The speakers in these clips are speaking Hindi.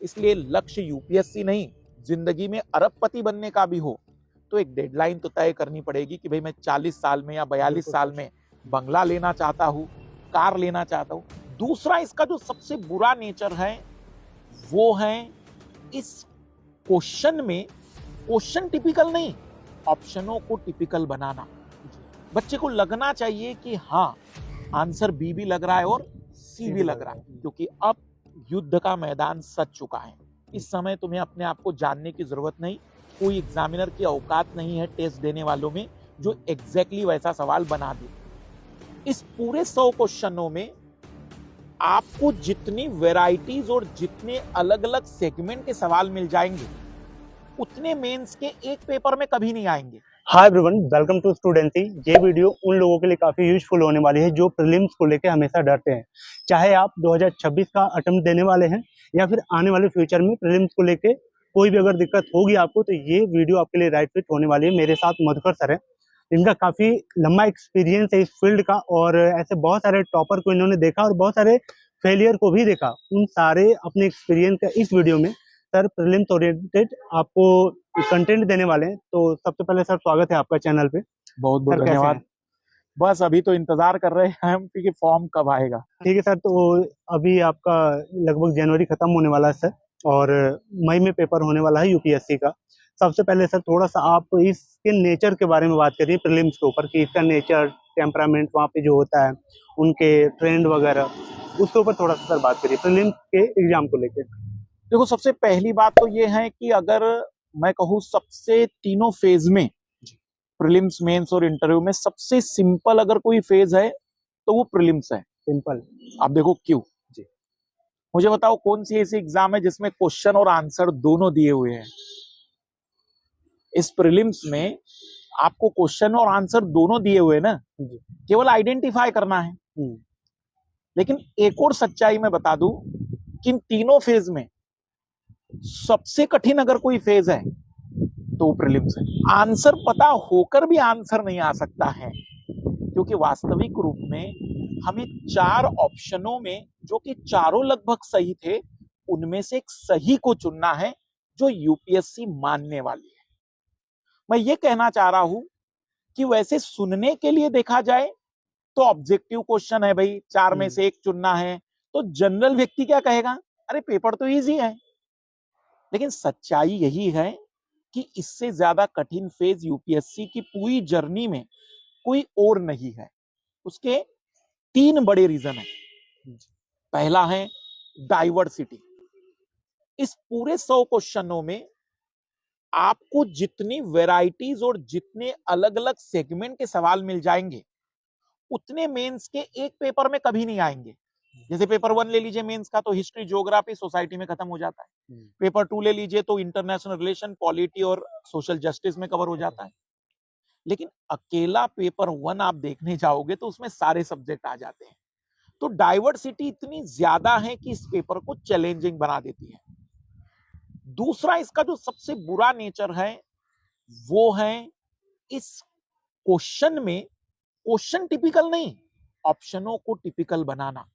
इसलिए लक्ष्य यूपीएससी नहीं, जिंदगी में अरबपति बनने का भी हो तो एक डेडलाइन तो तय करनी पड़ेगी कि भाई मैं 40 साल में या 42 साल में बंगला लेना चाहता हूँ, कार लेना चाहता हूँ। दूसरा इसका जो सबसे बुरा नेचर है वो है इस क्वेश्चन में क्वेश्चन टिपिकल नहीं, ऑप्शनों को टिपिकल बनाना। बच्चे को लगना चाहिए कि हाँ आंसर बी भी लग रहा है और सी भी लग रहा है, क्योंकि अब युद्ध का मैदान सज चुका है। इस समय तुम्हें अपने आप को जानने की जरूरत नहीं, कोई एग्जामिनर की औकात नहीं है टेस्ट देने वालों में जो एग्जैक्टली वैसा सवाल बना दे। इस पूरे 100 क्वेश्चनों में आपको जितनी वैरायटीज और जितने अलग अलग सेगमेंट के सवाल मिल जाएंगे उतने मेंस के एक पेपर में कभी नहीं आएंगे। Hi everyone, welcome to Studency. ये वीडियो उन लोगों के लिए काफी यूजफुल होने वाली है जो प्रीलिम्स को लेकर हमेशा डरते हैं। चाहे आप 2026 का अटेम्प्ट देने वाले हैं या फिर आने वाले फ्यूचर में प्रीलिम्स को लेके कोई भी अगर दिक्कत होगी आपको, तो ये वीडियो आपके लिए राइट फिट होने वाली है। मेरे साथ मधुकर सर है, इनका काफी लंबा एक्सपीरियंस है इस फील्ड का और ऐसे बहुत सारे टॉपर को इन्होंने देखा और बहुत सारे फेलियर को भी देखा। उन सारे अपने एक्सपीरियंस का इस वीडियो में सर प्रीलिम्स ओरिएंटेड आपको कंटेंट देने वाले हैं। तो सबसे पहले सर स्वागत है आपका चैनल पे। बहुत बहुत धन्यवाद। बस अभी तो इंतजार कर रहे हैं हम कि फॉर्म कब आएगा। ठीक है सर, तो अभी आपका लगभग जनवरी खत्म होने वाला है सर और मई में पेपर होने वाला है यूपीएससी का। सबसे पहले सर थोड़ा सा आप इसके नेचर के बारे में बात करिए प्रीलिम्स के ऊपर कि इसका नेचर, टेम्परामेंट वहाँ पे जो होता है, उनके ट्रेंड वगैरह, उसके ऊपर थोड़ा सा सर बात करिए प्रीलिम्स के एग्जाम को लेकर। देखो, सबसे पहली बात तो ये है कि अगर मैं कहूँ सबसे तीनों फेज में, प्रीलिम्स, मेंस और इंटरव्यू में सबसे सिंपल अगर कोई फेज है तो वो प्रीलिम्स है। सिंपल। आप देखो क्यों जी, मुझे बताओ कौन सी ऐसी एग्जाम है जिसमें क्वेश्चन और आंसर दोनों दिए हुए हैं। इस प्रीलिम्स में आपको क्वेश्चन और आंसर दोनों दिए हुए ना, केवल आइडेंटिफाई करना है। लेकिन एक और सच्चाई मैं बता दूं कि इन तीनों फेज में सबसे कठिन अगर कोई फेज है तो वो प्रीलिम्स है। आंसर पता होकर भी आंसर नहीं आ सकता है, क्योंकि वास्तविक रूप में हमें 4 ऑप्शनों में, जो कि चारों लगभग सही थे, उनमें से एक सही को चुनना है जो यूपीएससी मानने वाली है। मैं ये कहना चाह रहा हूं कि वैसे सुनने के लिए देखा जाए तो ऑब्जेक्टिव क्वेश्चन है भाई, 4 में से एक चुनना है, तो जनरल व्यक्ति क्या कहेगा, अरे पेपर तो इजी है। लेकिन सच्चाई यही है कि इससे ज्यादा कठिन फेज यूपीएससी की पूरी जर्नी में कोई और नहीं है। उसके 3 बड़े रीजन है। पहला है डाइवर्सिटी। इस पूरे 100 क्वेश्चनों में आपको जितनी वैरायटीज और जितने अलग अलग सेगमेंट के सवाल मिल जाएंगे उतने मेंस के एक पेपर में कभी नहीं आएंगे। जैसे पेपर 1 ले लीजिए मेंस का, तो हिस्ट्री, ज्योग्राफी, सोसाइटी में खत्म हो जाता है। पेपर 2 ले लीजिए तो इंटरनेशनल रिलेशन, पॉलिटी और सोशल जस्टिस में कवर हो जाता है। लेकिन अकेला पेपर 1 आप देखने जाओगे तो उसमें सारे सब्जेक्ट आ जाते हैं। तो डाइवर्सिटी इतनी ज्यादा है कि इस पेपर को चैलेंजिंग बना देती है। दूसरा इसका जो सबसे बुरा नेचर है वो है इस क्वेश्चन में क्वेश्चन टिपिकल नहीं, ऑप्शनों को टिपिकल बनाना।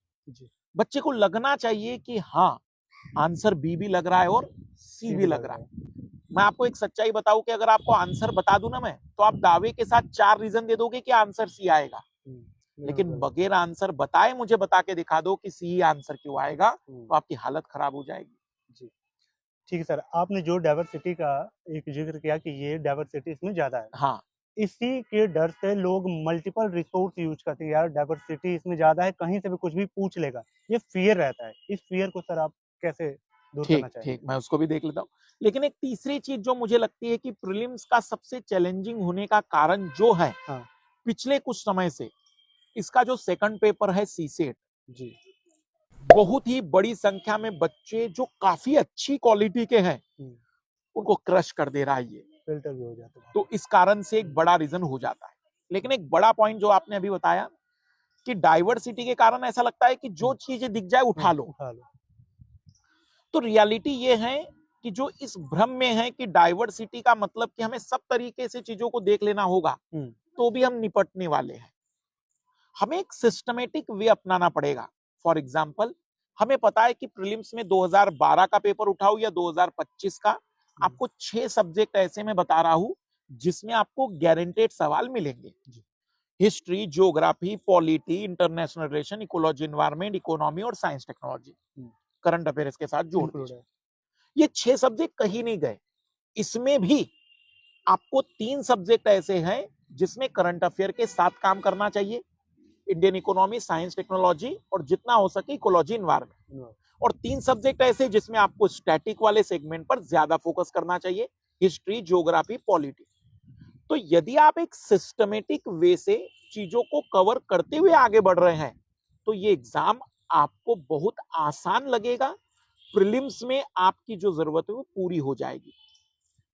बच्चे को लगना चाहिए कि हाँ आंसर बी भी लग रहा है और सी भी लग रहा है। मैं आपको एक सच्चाई बताऊं कि अगर आपको आंसर बता दूं ना मैं, तो आप दावे के साथ 4 रीजन दे दोगे कि आंसर सी आएगा। लेकिन बगैर आंसर बताए मुझे बता के दिखा दो कि सी आंसर क्यों आएगा, तो आपकी हालत खराब हो जाएगी। जी ठीक है सर, आपने जो डाइवर्सिटी का एक जिक्र किया कि ये डाइवर्सिटी इसमें ज्यादा है, हाँ, इसी के डर से लोग मल्टीपल रिसोर्स यूज करते हैं। यार डाइवर्सिटी इसमें ज्यादा है, कहीं से भी कुछ भी पूछ लेगा, ये फियर रहता है। इस फियर को सर आप कैसे दूर करना चाहिए? ठीक, मैं उसको भी देख लेता हूँ। लेकिन एक तीसरी चीज जो मुझे लगती है कि प्रीलिम्स का सबसे चैलेंजिंग होने का कारण जो है, पिछले कुछ समय से इसका जो सेकंड पेपर है सीसेट जी, बहुत ही बड़ी संख्या में बच्चे जो काफी अच्छी क्वालिटी के हैं उनको क्रश कर दे रहा है, ये फिल्टर भी हो जाता है। तो इस कारण से एक बड़ा रीजन हो जाता है। लेकिन एक बड़ा पॉइंट जो आपने अभी बताया कि डाइवर्सिटी के कारण ऐसा लगता है कि जो चीजें दिख जाए उठा लो। तो रियलिटी ये है कि जो इस भ्रम में है कि डाइवर्सिटी का मतलब कि हमें सब तरीके से चीजों को देख लेना होगा, तो भी हम निपटने वाले हैं। हमें एक सिस्टमेटिक वे अपनाना पड़ेगा। फॉर एग्जाम्पल, हमें पता है कि प्रीलिम्स में 2012 का पेपर उठाओ या 2025 का, आपको 6 सब्जेक्ट ऐसे मैं बता रहा हूं जिसमें आपको गारंटेड सवाल मिलेंगे। History, geography, polity, international relation, ecology, environment, economy और साइंस टेक्नोलॉजी, करंट अफेयर्स के साथ जोड़ दीजिए। ये 6 सब्जेक्ट कहीं नहीं गए। इसमें भी आपको 3 सब्जेक्ट ऐसे हैं जिसमें करंट अफेयर के साथ काम करना चाहिए, इंडियन इकोनॉमी, साइंस टेक्नोलॉजी और जितना हो सके इकोलॉजी, एनवायरमेंट। और 3 सब्जेक्ट ऐसे जिसमें आपको स्टैटिक वाले सेगमेंट पर ज्यादा फोकस करना चाहिए, हिस्ट्री, ज्योग्राफी, पॉलिटी। तो यदि आप एक सिस्टमेटिक वे से चीजों को कवर करते हुए आगे बढ़ रहे हैं तो ये एग्जाम आपको बहुत आसान लगेगा। प्रीलिम्स में आपकी जो जरूरत है वो पूरी हो जाएगी।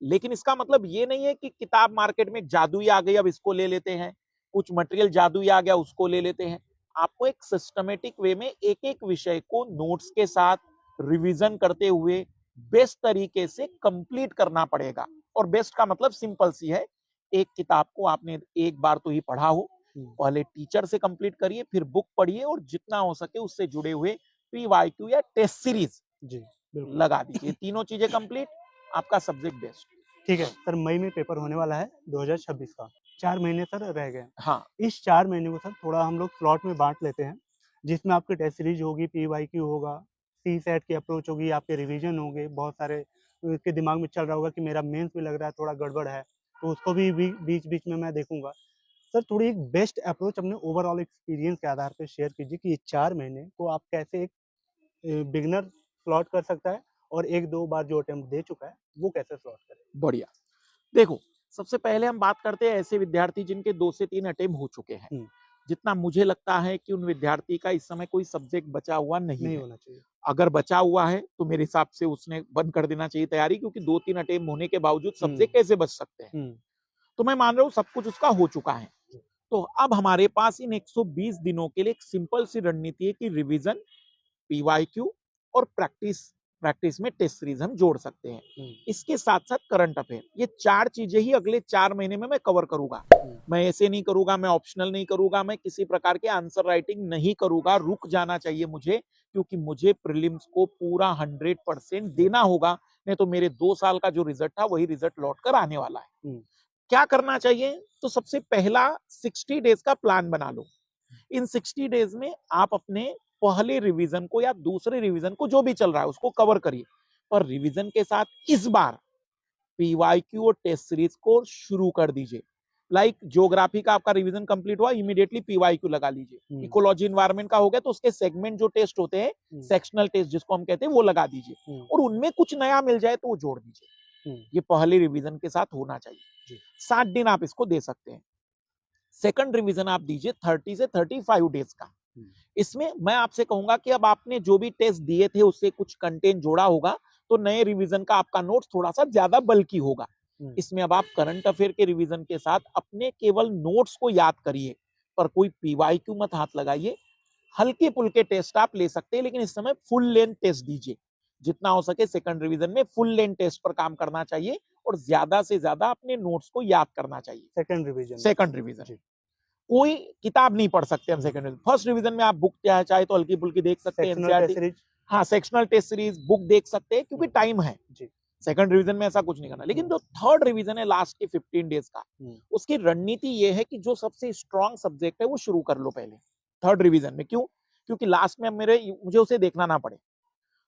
लेकिन इसका मतलब ये नहीं है कि किताब मार्केट में जादुई आ गई अब इसको ले लेते हैं, कुछ मटेरियल जादुई आ गया उसको ले लेते हैं। आपको एक सिस्टमेटिक वे में एक एक विषय को नोट्स के साथ रिवीजन करते हुए बेस्ट तरीके से कंप्लीट करना पड़ेगा। और बेस्ट का मतलब सिंपल सी है, एक किताब को आपने एक बार तो ही पढ़ा हो, पहले टीचर से कंप्लीट करिए, फिर बुक पढ़िए और जितना हो सके उससे जुड़े हुए PYQ या टेस्ट सीरीज लगा दीजिए। तीनों चीजें कंप्लीट, आपका सब्जेक्ट बेस्ट। ठीक है सर, मई में पेपर होने वाला है 2026 का, 4 महीने सर रह गए। हाँ, इस 4 महीने को सर थोड़ा हम लोग स्लॉट में बांट लेते हैं, जिसमें आपकी टेस्ट सीरीज होगी, PYQ होगा, CSAT की अप्रोच होगी, आपके रिवीजन होंगे, बहुत सारे के दिमाग में चल रहा होगा कि मेरा मेंस भी लग रहा है थोड़ा गड़बड़ है, तो उसको भी बीच बीच में मैं देखूंगा। सर थोड़ी एक बेस्ट अप्रोच अपने ओवरऑल एक्सपीरियंस के आधार पर शेयर कीजिए कि ये 4 महीने को आप कैसे एक बिगनर स्लॉट कर सकता है और 1-2 बार जो अटेम्प्ट दे चुका है वो कैसे स्लॉट करे। बढ़िया। देखो, सबसे पहले हम बात करते हैं ऐसे विद्यार्थी जिनके 2 से 3 अटेम्प्ट हो चुके हैं। जितना मुझे लगता है कि उन विद्यार्थी का इस समय कोई सब्जेक्ट बचा हुआ नहीं होना चाहिए। अगर बचा हुआ है तो मेरे हिसाब से उसने बंद कर देना चाहिए तैयारी, क्योंकि 2-3 अटेम्प्ट होने के बावजूद सब्जेक्ट कैसे बच सकते हैं। तो मैं मान रहा हूँ सब कुछ उसका हो चुका है। तो अब हमारे पास इन 120 दिनों के लिए एक सिंपल सी रणनीति है कि रिवीजन, PYQ और प्रैक्टिस में टेस्ट सीरीज हम जोड़ सकते हैं। इसके साथ साथ करंट अफेयर, ये 4 चीजें ही अगले 4 महीने में मैं कवर करूंगा। मैं ऐसे नहीं करूंगा, मैं ऑप्शनल नहीं करूंगा, मैं किसी प्रकार के आंसर राइटिंग नहीं करूंगा। रुक जाना चाहिए मुझे, क्योंकि मुझे प्रीलिम्स को पूरा 100% देना होगा, नहीं तो मेरे 2 साल का जो रिजल्ट था वही रिजल्ट लौट कर आने वाला है। क्या करना चाहिए? तो सबसे पहला 60 डेज का प्लान बना लो। इन 60 डेज में आप अपने पहले रिवीजन को या दूसरे रिवीजन को जो भी चल रहा है उसको कवर करिए, पर रिवीजन के साथ इस बार PYQ और टेस्ट सीरीज को शुरू कर दीजिए। लाइक ज्योग्राफी का आपका रिवीजन कंप्लीट हुआ, इमीडिएटली PYQ लगा लीजिए। इकोलॉजी एनवायरमेंट का हो गया तो उसके सेगमेंट जो टेस्ट होते हैं, सेक्शनल टेस्ट जिसको हम कहते हैं, वो लगा दीजिए। और उनमें कुछ नया मिल जाए तो वो जोड़ दीजिए। ये पहले रिवीजन के साथ होना चाहिए। 60 दिन आप इसको दे सकते हैं। सेकंड रिवीजन आप दीजिए 30 से 35 डेज का। इसमें मैं आपसे कहूंगा कि अब आपने जो भी टेस्ट दिए थे उससे कुछ कंटेंट जोड़ा होगा, तो नए रिवीजन का आपका नोट्स थोड़ा सा ज्यादा बल्कि होगा। इसमें अब आप करंट अफेयर के रिवीजन के साथ अपने केवल नोट्स को याद करिए, पर कोई PYQ मत हाथ लगाइए। हल्के फुल्के टेस्ट आप ले सकते हैं, लेकिन इस समय फुल लेंथ टेस्ट दीजिए। जितना हो सके सेकंड रिवीजन में फुल लेंथ टेस्ट पर काम करना चाहिए और ज्यादा से ज्यादा अपने नोट्स को याद करना चाहिए। सेकंड रिवीजन कोई किताब नहीं पढ़ सकते हम सेकंड रिवीजन। फर्स्ट रिवीजन में आप बुक चाहे तो हल्की फुल्की देख सकते हैं, NCERT, हाँ सेक्शनल टेस्ट सीरीज बुक देख सकते हैं, क्योंकि टाइम है। सेकंड रिवीजन में ऐसा कुछ नहीं करना। लेकिन जो थर्ड रिवीजन है लास्ट के 15 डेज का, उसकी रणनीति ये है कि जो सबसे स्ट्रॉन्ग सब्जेक्ट है वो शुरू कर लो पहले थर्ड रिवीजन में। क्यों? क्योंकि लास्ट में मुझे उसे देखना ना पड़े।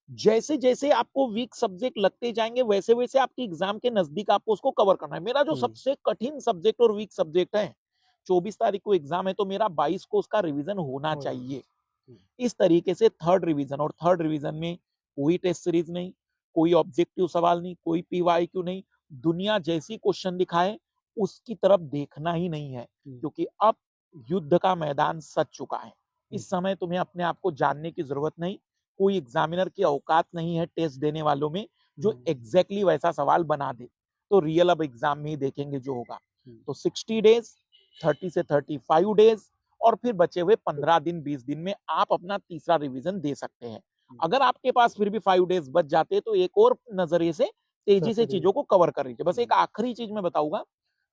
जैसे जैसे आपको वीक सब्जेक्ट लगते जाएंगे वैसे वैसे आपकी एग्जाम के नजदीक आपको उसको कवर करना है। मेरा जो सबसे कठिन सब्जेक्ट और वीक सब्जेक्ट है, 24 तारीख को एग्जाम है, तो मेरा 22 को उसका रिवीजन होना चाहिए। इस तरीके से थर्ड रिवीजन, और थर्ड रिवीजन में कोई टेस्ट सीरीज नहीं, कोई ऑब्जेक्टिव सवाल नहीं, कोई PYQ नहीं। दुनिया जैसी क्वेश्चन दिखाए उसकी तरफ देखना ही नहीं है, क्योंकि अब युद्ध का मैदान सज चुका है। इस समय तुम्हें अपने आप को जानने की जरूरत नहीं। कोई एग्जामिनर की औकात नहीं है टेस्ट देने वालों में जो एग्जैक्टली वैसा सवाल बना दे। तो रियल अब एग्जाम में ही देखेंगे जो होगा। तो 60 डेज, 30 से 35 डेज और फिर बचे हुए 15 दिन 20 दिन में आप अपना तीसरा रिवीजन दे सकते हैं। अगर आपके पास फिर भी 5 डेज बच जाते तो एक और नजरिए से तेजी से चीजों को कवर कर लीजिए। बस एक आखिरी चीज मैं बताऊंगा,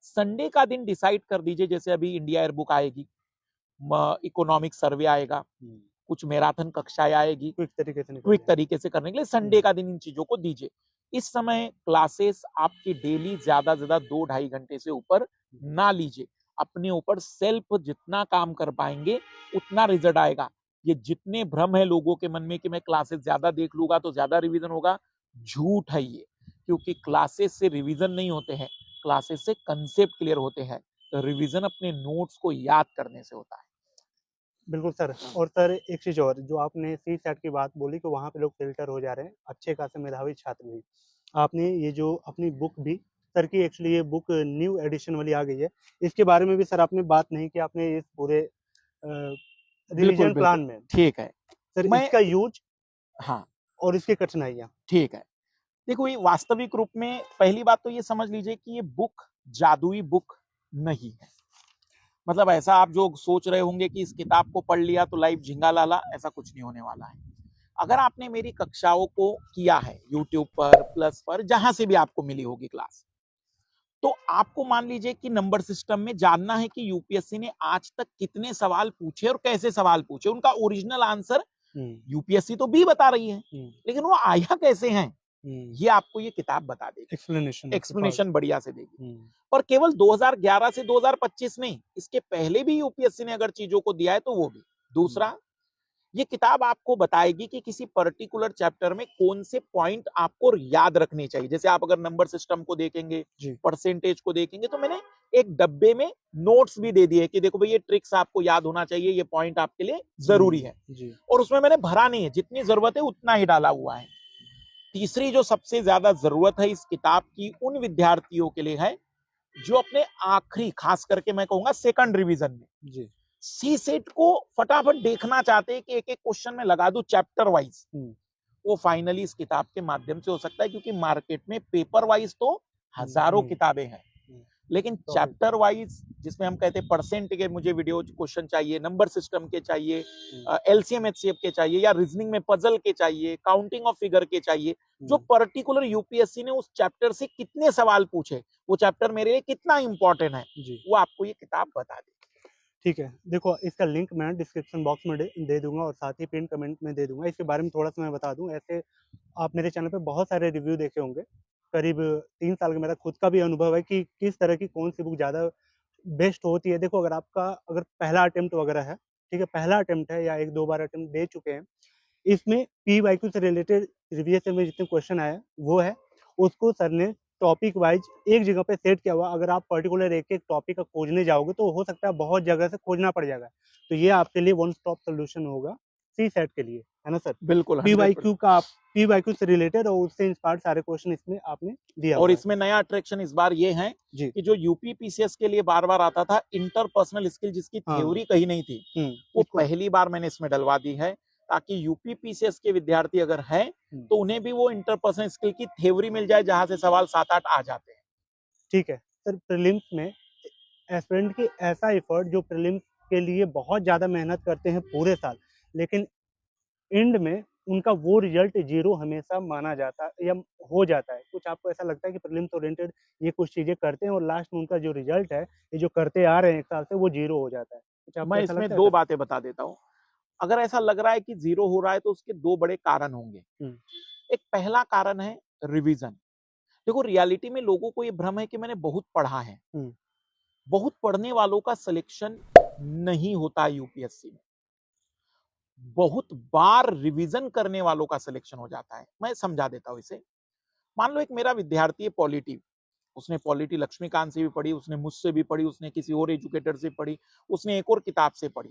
संडे का दिन डिसाइड कर दीजिए। जैसे अभी इंडिया एयर बुक आएगी, इकोनॉमिक सर्वे आएगा, कुछ मैराथन कक्षाएं आएगी क्विक तरीके से क्विक निकल तरीके से करने के लिए। संडे का दिन इन चीजों को दीजिए। इस समय क्लासेस आपकी डेली ज्यादा से ज्यादा 2-2.5 घंटे से ऊपर ना लीजिए। अपने ऊपर सेल्फ जितना काम कर पाएंगे उतना रिजल्ट आएगा। ये जितने भ्रम है लोगों के मन में कि मैं क्लासेस ज्यादा देख लूंगा तो ज्यादा रिवीजन होगा, झूठ है ये। क्योंकि क्लासेस से रिवीजन नहीं होते हैं, क्लासेस से कंसेप्ट क्लियर होते हैं। तो रिवीजन अपने नोट्स को याद करने से होता है। बिल्कुल सर। और सर एक चीज़ और, जो आपने सी सेट की बात बोली कि वहाँ पे लोग फ़िल्टर हो जा रहे हैं, अच्छे खासे मेधावी छात्र भी। आपने ये जो अपनी बुक भी, सर की एक्चुअली ये बुक न्यू एडिशन वाली आ गई है, इसके बारे में भी सर आपने बात नहीं की, आपने इस पूरे बिल्कुल रिवीजन प्लान बिल्कुल में। ठीक है। सर मैं इसका यूज़ हाँ और इसकी कठिनाइयाँ। ठीक है। देखो ये वास्तविक रूप में पहली बात तो ये समझ लीजिए कि ये बुक जादुई बुक नहीं है। मतलब ऐसा आप जो सोच रहे होंगे कि इस किताब को पढ़ लिया तो लाइफ झिंगा लाला, ऐसा कुछ नहीं होने वाला है। अगर आपने मेरी कक्षाओं को किया है यूट्यूब पर, प्लस पर, जहां से भी आपको मिली होगी क्लास, तो आपको मान लीजिए कि नंबर सिस्टम में जानना है कि यूपीएससी ने आज तक कितने सवाल पूछे और कैसे सवाल पूछे, उनका ओरिजिनल आंसर यूपीएससी तो भी बता रही है, लेकिन वो आया कैसे हैं ये आपको ये किताब बता देगी, एक्सप्लेनेशन बढ़िया से देगी। और केवल 2011 से 2025 नहीं, इसके पहले भी यूपीएससी ने अगर चीजों को दिया है तो वो भी। दूसरा, ये किताब आपको बताएगी कि किसी पर्टिकुलर चैप्टर में कौन से पॉइंट आपको याद रखने चाहिए। जैसे आप अगर नंबर सिस्टम को देखेंगे, परसेंटेज को देखेंगे, तो मैंने एक डब्बे में नोट्स भी दे दिए कि देखो भाई ये ट्रिक्स आपको याद होना चाहिए, ये पॉइंट आपके लिए जरूरी है। और उसमें मैंने भरा नहीं है, जितनी जरूरत है उतना ही डाला हुआ है। तीसरी जो सबसे ज्यादा जरूरत है इस किताब की उन विद्यार्थियों के लिए है जो अपने आखिरी, खास करके मैं कहूंगा सेकंड रिवीजन में सी सेट को फटाफट देखना चाहते हैं कि एक एक क्वेश्चन में लगा दूं चैप्टर वाइज। वो फाइनली इस किताब के माध्यम से हो सकता है, क्योंकि मार्केट में पेपर वाइज तो हजारों किताबें हैं, लेकिन चैप्टर वाइज जिसमें हम कहते हैं परसेंट के मुझे वीडियो क्वेश्चन चाहिए, नंबर सिस्टम के चाहिए, एलसीएम एचसीएफ के चाहिए, या रीजनिंग में पजल के चाहिए, काउंटिंग ऑफ फिगर के चाहिए, जो पर्टिकुलर यूपीएससी ने उस चैप्टर से कितने सवाल पूछे, वो चैप्टर मेरे लिए कितना इंपॉर्टेंट है, वो आपको ये किताब बता देगी। ठीक है, देखो इसका लिंक मैं डिस्क्रिप्शन बॉक्स में दे दूंगा और साथ ही पिन कमेंट में दे दूंगा। इसके बारे में थोड़ा सा मैं बता दूं, ऐसे आप मेरे चैनल पे बहुत सारे रिव्यू देखे होंगे, करीब 3 साल का मेरा खुद का भी अनुभव है कि किस तरह की कौन सी बुक ज़्यादा बेस्ट होती है। देखो अगर पहला अटेम्प्ट वगैरह है, ठीक है, पहला अटेम्प्ट है या 1-2 बार अटेम्प्ट दे चुके हैं, इसमें पीवाईक्यू से रिलेटेड रिवीजन में जितने क्वेश्चन आए वो है, उसको सर ने टॉपिक वाइज एक जगह पे सेट किया हुआ। अगर आप पर्टिकुलर एक टॉपिक का खोजने जाओगे तो हो सकता है बहुत जगह से खोजना पड़ जाएगा, तो ये आपके लिए वन स्टॉप सोल्यूशन होगा सी सेट के लिए, है ना सर? बिल्कुल, पीवाईक्यू से रिलेटेड और उससे इंस्पायर्ड सारे क्वेश्चन इसमें आपने दिया। और इसमें नया अट्रैक्शन इस बार ये है कि जो यूपी पीसीएस के लिए बार बार आता था इंटरपर्सनल स्किल, जिसकी थ्योरी कहीं नहीं थी, वो पहली बार मैंने इसमें डलवा दी है, ताकि यूपी पीसीएस के विद्यार्थी अगर हैं तो उन्हें भी वो इंटरपर्सनल स्किल की थ्योरी मिल जाए, जहां से सवाल 7-8 आ जाते हैं। ठीक है सर, प्रीलिम्स में एस्पिरेंट की ऐसा एफर्ट जो प्रीलिम्स के लिए बहुत ज़्यादा मेहनत करते हैं पूरे साल, लेकिन एंड में उनका वो रिजल्ट जीरो हमेशा माना जाता है या हो जाता है। कुछ आपको ऐसा लगता है कि प्रीलिम्स ओरिएंटेड ये कुछ चीज़ें करते हैं और लास्ट में उनका जो रिजल्ट है, ये जो करते आ रहे हैं 1 साल से, वो जीरो हो जाता है? कुछ आपको मैं ऐसा इसमें लगता है 2 सर? बातें बता देता हूँ। अगर ऐसा लग रहा है कि जीरो हो रहा है तो उसके 2 बड़े कारण होंगे। एक पहला कारण है रिवीजन। देखो रियलिटी में लोगों को ये भ्रम है कि मैंने बहुत पढ़ा है। बहुत पढ़ने वालों का सिलेक्शन नहीं होता यूपीएससी में। बहुत बार रिवीजन करने वालों का सिलेक्शन हो जाता है। मैं समझा देता हूं इसे। मान लो एक मेरा विद्यार्थी है पॉलिटी, उसने पॉलिटी लक्ष्मीकांत से भी पढ़ी, उसने मुझसे भी पढ़ी, उसने किसी और एजुकेटर से पढ़ी, उसने एक और किताब से पढ़ी।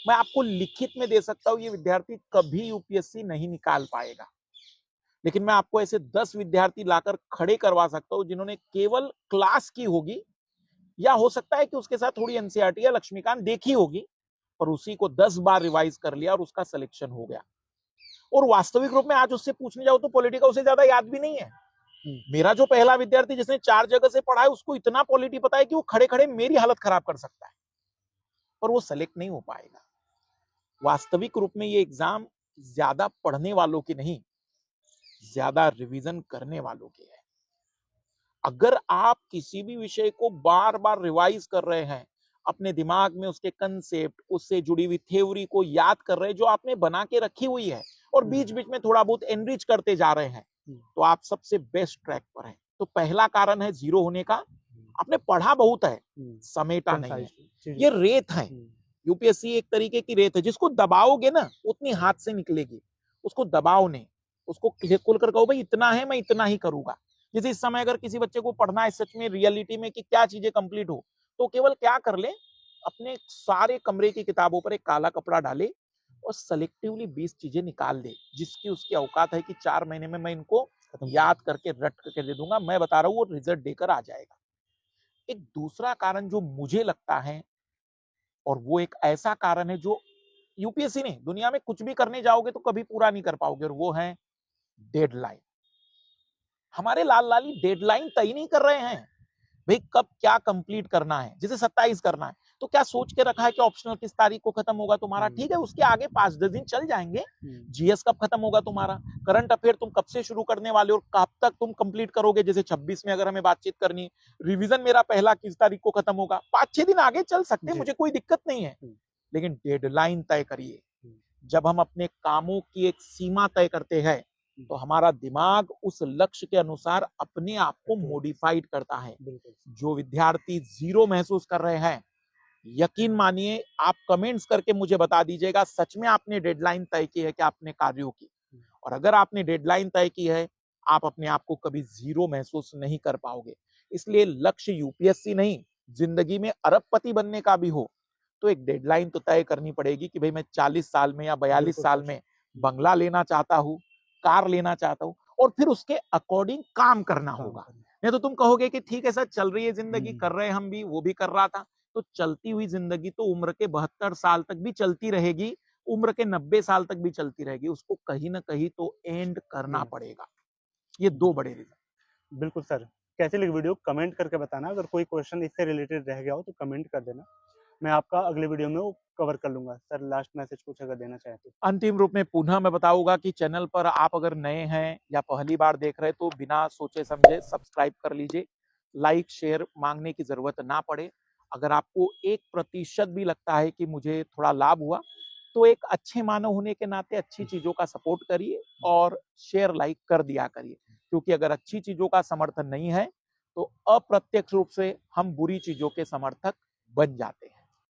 मैं आपको लिखित में दे सकता हूं ये विद्यार्थी कभी यूपीएससी नहीं निकाल पाएगा, लेकिन मैं आपको ऐसे 10 विद्यार्थी लाकर खड़े करवा सकता हूं जिन्होंने केवल क्लास की होगी, या हो सकता है कि उसके साथ थोड़ी एनसीईआरटी या लक्ष्मीकांत देखी होगी, पर उसी को 10 बार रिवाइज कर लिया और उसका सिलेक्शन हो गया। और वास्तविक रूप में आज उससे पूछने जाओ तो पॉलिटी का उसे ज्यादा याद भी नहीं है। मेरा जो पहला विद्यार्थी जिसने 4 जगह से पढ़ा है, उसको इतना पॉलिटी पता है कि वो खड़े खड़े मेरी हालत खराब कर सकता है, पर वो सेलेक्ट नहीं हो पाएगा। वास्तविक रूप में ये एग्जाम ज्यादा पढ़ने वालों की नहीं, ज्यादा रिवीजन करने वालों की है। अगर आप किसी भी विषय को बार बार रिवाइज कर रहे हैं, अपने दिमाग में उसके कंसेप्ट, उससे जुड़ी हुई थ्योरी को याद कर रहे हैं जो आपने बना के रखी हुई है, और बीच बीच में थोड़ा बहुत एनरिच करते जा रहे हैं, तो आप सबसे बेस्ट ट्रैक पर हैं। तो पहला कारण है जीरो होने का, आपने पढ़ा बहुत है, समेटा नहीं है। ये रेत है, यूपीएससी एक तरीके की रेत है, जिसको दबाओगे ना उतनी हाथ से निकलेगी। उसको दबाओ नहीं, उसको खोल कर कहो भाई इतना है, मैं इतना ही करूंगा। जैसे इस समय अगर किसी बच्चे को पढ़ना है सच में रियलिटी में कि क्या चीजें कंप्लीट हो, तो केवल क्या कर ले, अपने सारे कमरे की किताबों पर एक काला कपड़ा डाले और सेलेक्टिवली 20 चीजें निकाल दे, जिसकी उसकी औकात है कि 4 महीने में मैं इनको याद करके रट करके दे दूंगा। मैं बता रहा हूँ वो रिजल्ट देकर आ जाएगा। एक दूसरा कारण जो मुझे लगता है, और वो एक ऐसा कारण है जो यूपीएससी नहीं, दुनिया में कुछ भी करने जाओगे तो कभी पूरा नहीं कर पाओगे, और वो है डेडलाइन। हमारे लाल लाली डेडलाइन तय नहीं कर रहे हैं भाई कब क्या कंप्लीट करना है। जैसे 27 करना है तो क्या सोच के रखा है कि ऑप्शनल किस तारीख को खत्म होगा तुम्हारा, ठीक है, उसके आगे 5-10 दिन चल जाएंगे। जीएस कब खत्म होगा तुम्हारा, करंट अफेयर तुम कब से शुरू करने वाले हो और कब तक तुम कंप्लीट करोगे। जैसे 26 में अगर हमें बातचीत करनी है, रिवीजन मेरा पहला किस तारीख को खत्म होगा, 5-6 दिन आगे चल सकते हैं, मुझे कोई दिक्कत नहीं है, लेकिन डेडलाइन तय करिए। जब हम अपने कामों की एक सीमा तय करते हैं तो हमारा दिमाग उस लक्ष्य के अनुसार अपने आप को मॉडिफाइड करता है। जो विद्यार्थी जीरो महसूस कर रहे हैं, यकीन मानिए आप कमेंट्स करके मुझे बता दीजिएगा सच में आपने डेडलाइन तय की है कि आपने कार्यों की। और अगर आपने डेडलाइन तय की है, आप अपने आप को कभी जीरो महसूस नहीं कर पाओगे। इसलिए लक्ष्य यूपीएससी नहीं, जिंदगी में अरबपति बनने का भी हो तो एक डेडलाइन तो तय करनी पड़ेगी कि भाई मैं 40 साल में या 42 साल में बंगला लेना चाहता हूँ, कार लेना चाहता हूं, और फिर उसके अकॉर्डिंग काम करना होगा। नहीं तो तुम कहोगे कि ठीक है सर चल रही है जिंदगी, कर रहे हैं हम भी, वो भी कर रहा था, तो चलती हुई जिंदगी तो उम्र के 72 साल तक भी चलती रहेगी, उम्र के 90 साल तक भी चलती रहेगी, उसको कहीं ना कहीं तो एंड करना पड़ेगा। ये दो बड़े रीजन। बिल्कुल सर, कैसी लगी वीडियो कमेंट करके बताना। अगर कोई क्वेश्चन इससे रिलेटेड रह गया हो तो कमेंट कर देना, मैं आपका अगले वीडियो में वो कवर कर लूंगा। सर लास्ट मैसेज कुछ अगर देना चाहे तो। अंतिम रूप में पुनः मैं बताऊंगा कि चैनल पर आप अगर नए हैं या पहली बार देख रहे हैं तो बिना सोचे समझे सब्सक्राइब कर लीजिए, लाइक शेयर मांगने की जरूरत ना पड़े। अगर आपको 1% भी लगता है कि मुझे थोड़ा लाभ हुआ तो एक अच्छे मानव होने के नाते अच्छी चीजों का सपोर्ट करिए और शेयर लाइक कर दिया करिए, क्योंकि अगर अच्छी चीजों का समर्थन नहीं है तो अप्रत्यक्ष रूप से हम बुरी चीजों के समर्थक बन जाते हैं।